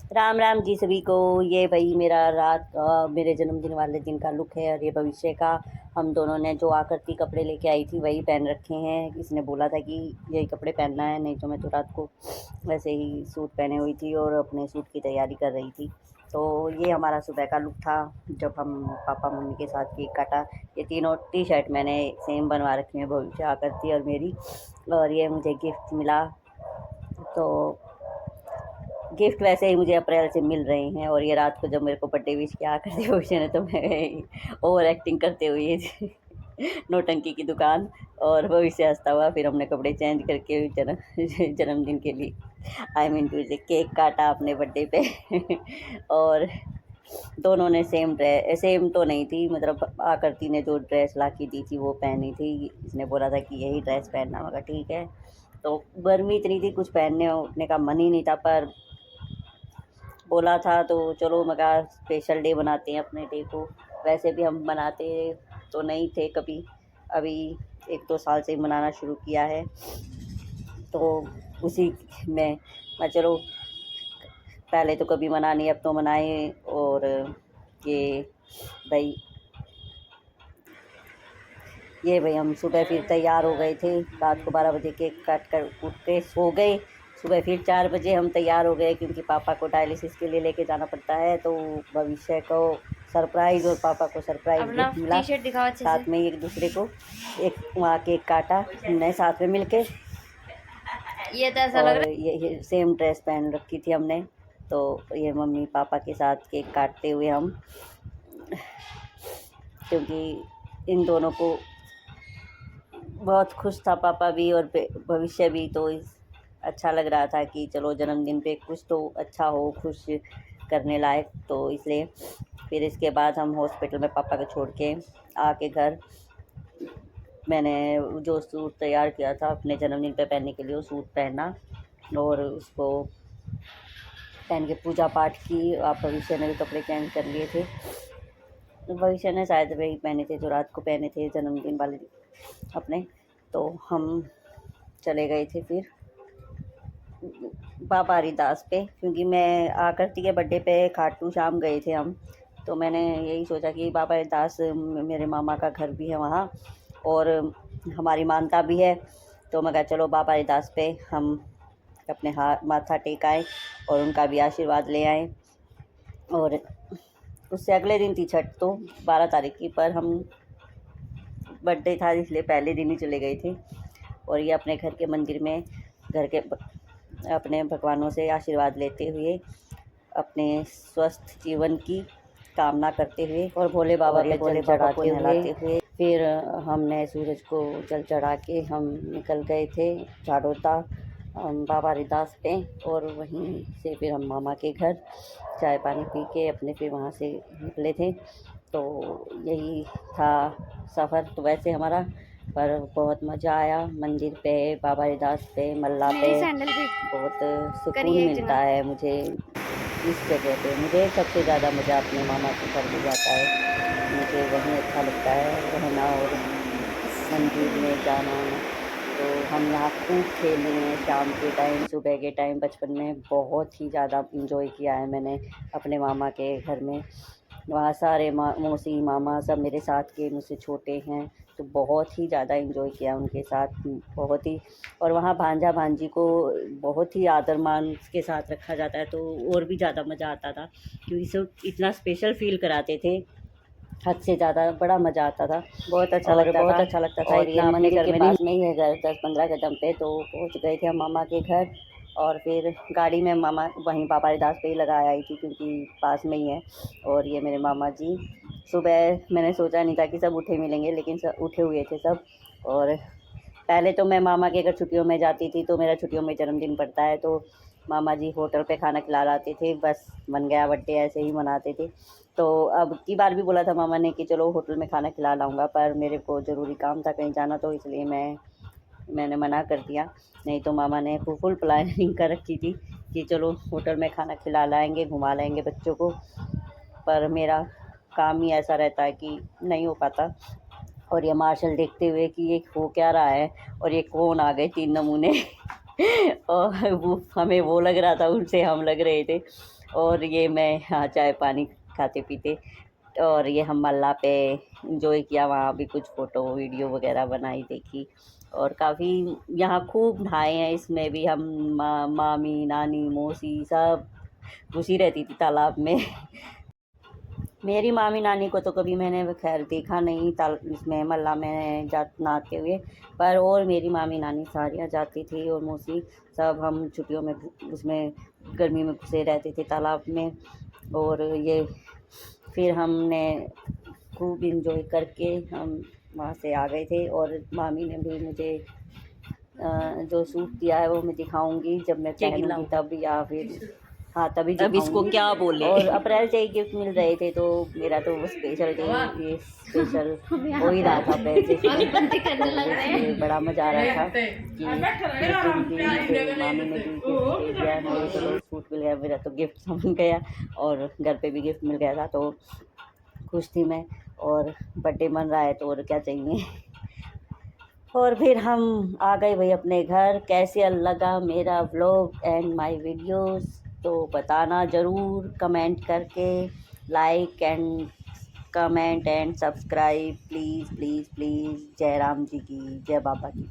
राम राम जी सभी को। ये भाई मेरा रात का मेरे जन्मदिन वाले दिन का लुक है और ये भविष्य का। हम दोनों ने जो आकृति कपड़े लेके आई थी वही पहन रखे हैं। इसने बोला था कि यही कपड़े पहनना है, नहीं तो मैं तो रात को वैसे ही सूट पहने हुई थी और अपने सूट की तैयारी कर रही थी। तो ये हमारा सुबह का लुक था जब हम पापा मम्मी के साथ केक काटा। ये तीनों टी शर्ट मैंने सेम बनवा रखी हैं, भविष्य, आकृति और मेरी। और ये मुझे गिफ्ट मिला, तो गिफ्ट वैसे ही मुझे अप्रैल से मिल रहे हैं। और ये रात को जब मेरे को बर्थडे विश किया कर दिया भविष्य ने, तो मैं ओवर एक्टिंग करते हुए नौटंकी की दुकान, और भविष्य हंसता हुआ। फिर हमने कपड़े चेंज करके जन्मदिन के लिए आई मीन टू से केक काटा अपने बर्थडे पे और दोनों ने सेम ड्रेस, सेम तो नहीं थी, मतलब आकृति ने जो ड्रेस ला के दी थी वो पहनी थी। इसने बोला था कि यही ड्रेस पहनना होगा, ठीक है। तो गर्मी इतनी थी, कुछ पहनने उठने का मन ही नहीं था, पर बोला था तो चलो मगा स्पेशल डे बनाते हैं अपने डे को। वैसे भी हम बनाते तो नहीं थे कभी, अभी 1-2 साल से मनाना शुरू किया है। तो उसी में मैं चलो पहले तो कभी मना नहीं, अब तो मनाए। और ये भाई हम सुबह फिर तैयार हो गए थे। रात को 12 बजे केक काट कर उठ के सो गए। सुबह फिर 4 बजे हम तैयार हो गए क्योंकि पापा को डायलिसिस के लिए लेके जाना पड़ता है। तो भविष्य को सरप्राइज़ और पापा को सरप्राइज़ गिफ्ट मिला। साथ में एक दूसरे को एक वहाँ केक काटा हमने साथ में मिलके। ये तो ऐसा लग और रहा है ये सेम ड्रेस पहन रखी थी हमने। तो ये मम्मी पापा के साथ केक काटते हुए हम, क्योंकि इन दोनों को बहुत खुश था पापा भी और भविष्य भी। तो अच्छा लग रहा था कि चलो जन्मदिन पे कुछ तो अच्छा हो, खुश करने लायक। तो इसलिए फिर इसके बाद हम हॉस्पिटल में पापा को छोड़ के आके घर, मैंने जो सूट तैयार किया था अपने जन्मदिन पे पहनने के लिए वो सूट पहना और उसको पहन के पूजा पाठ की। आप भविष्य ने भी कपड़े चेंज कर लिए थे। भविष्य ने शायद वही पहने थे जो रात को पहने थे जन्मदिन वाले अपने। तो हम चले गए थे फिर बाबा हरिदास पे, क्योंकि मैं आकृति के बर्थडे पे खाटू श्याम गए थे हम। तो मैंने यही सोचा कि बाबा हरिदास, मेरे मामा का घर भी है वहाँ और हमारी मानता भी है। तो मैं कहा चलो बाबा हरिदास पे हम अपने हाथ माथा टेक आए और उनका भी आशीर्वाद ले आए। और उससे अगले दिन थी छठ, तो 12 तारीख की, पर हम बर्थडे था इसलिए पहले दिन ही चले गए थे। और ये अपने घर के मंदिर में घर के अपने भगवानों से आशीर्वाद लेते हुए, अपने स्वस्थ जीवन की कामना करते हुए और भोले बाबा पे जल चढ़ाते हुए फिर हमने सूरज को जल चढ़ा के हम निकल गए थे झाड़ोता बाबा हरिदास पे। और वहीं से फिर हम मामा के घर चाय पानी पी के अपने फिर वहाँ से निकले थे। तो यही था सफ़र तो वैसे हमारा, पर बहुत मज़ा आया। मंदिर पे, बाबा हरिदास पे, मल्ला पे बहुत सुकून मिलता है मुझे इस जगह पे। मुझे सबसे ज़्यादा मज़ा अपने मामा के घर में आता है, मुझे वहीं अच्छा लगता है रहना और मंदिर में जाना। तो हम यहाँ खूब खेले हैं शाम के टाइम, सुबह के टाइम। बचपन में बहुत ही ज़्यादा इंजॉय किया है मैंने अपने मामा के घर में। वहाँ सारे मौसी मामा सब मेरे साथ के मुझसे छोटे हैं, तो बहुत ही ज़्यादा इंजॉय किया उनके साथ, बहुत ही। और वहाँ भांजा भांजी को बहुत ही आदर मान के साथ रखा जाता है, तो और भी ज़्यादा मज़ा आता था क्योंकि सब इतना स्पेशल फील कराते थे, हद से ज़्यादा बड़ा मज़ा आता था। बहुत अच्छा लगता था। और ये मंदिर के पास में ही है घर, 10-15 कदम पे। तो पहुँच गए थे हम मामा के घर और फिर गाड़ी में मामा वहीं बाबा हरिदास पे ही लगा आई थी क्योंकि पास में ही है। और ये मेरे मामा जी, सुबह मैंने सोचा नहीं था कि सब उठे मिलेंगे, लेकिन सब उठे हुए थे सब। और पहले तो मैं मामा के घर छुट्टियों में जाती थी, तो मेरा छुट्टियों में जन्मदिन पड़ता है, तो मामा जी होटल पे खाना खिला लाते थे। बस बन गया बर्थडे, ऐसे ही मनाते थे। तो अब की बार भी बोला था मामा ने कि चलो होटल में खाना खिला लाऊंगा, पर मेरे को ज़रूरी काम था कहीं जाना, तो इसलिए मैंने मना कर दिया। नहीं तो मामा ने फुल प्लानिंग कर रखी थी कि चलो होटल में खाना खिला लाएंगे, घुमा लाएंगे बच्चों को। पर मेरा काम ही ऐसा रहता है कि नहीं हो पाता। और ये मार्शल देखते हुए कि ये हो क्या रहा है और ये कौन आ गए 3 नमूने और वो हमें वो लग रहा था, उनसे हम लग रहे थे। और ये मैं यहाँ चाय पानी खाते पीते, और ये हम मल्ला पे इंजॉय किया, वहाँ भी कुछ फ़ोटो वीडियो वगैरह बनाई, देखी। और काफ़ी यहाँ खूब नहाए हैं, इसमें भी हम मामी नानी मौसी सब घुसी रहती थी तालाब में। मेरी मामी नानी को तो कभी मैंने खैर देखा नहीं इसमें मल्ला में नहाते हुए, पर और मेरी मामी नानी सारियाँ जाती थी, और मौसी सब हम छुट्टियों में उसमें गर्मी में घुसे रहते थे तालाब में। और ये फिर हमने खूब इंजॉय करके हम वहाँ से आ गए थे। और मामी ने भी मुझे जो सूट दिया है वो मैं दिखाऊंगी जब मैं पहनूंगी तब, या फिर हाँ तभी अब इसको दिखाऊंगी। क्या बोले। और अप्रैल से ही गिफ्ट मिल रहे थे, तो मेरा तो वो स्पेशल डे, ये स्पेशल हो ही रहा था पहले से। बड़ा मज़ा आ रहा था कि मामी ने भी गिफ्ट दे दिया, मेरे चलो सूट मिल गया, मेरा तो गिफ्ट मिल गया और घर पे भी गिफ्ट मिल गया था, तो खुश थी मैं। और बर्थडे मन रहा है तो और क्या चाहिए। और फिर हम आ गए भाई अपने घर। कैसे लगा मेरा व्लॉग एंड माय वीडियोस, तो बताना ज़रूर कमेंट करके। Like and comment and subscribe please please please. जय राम जी की, जय बाबा की।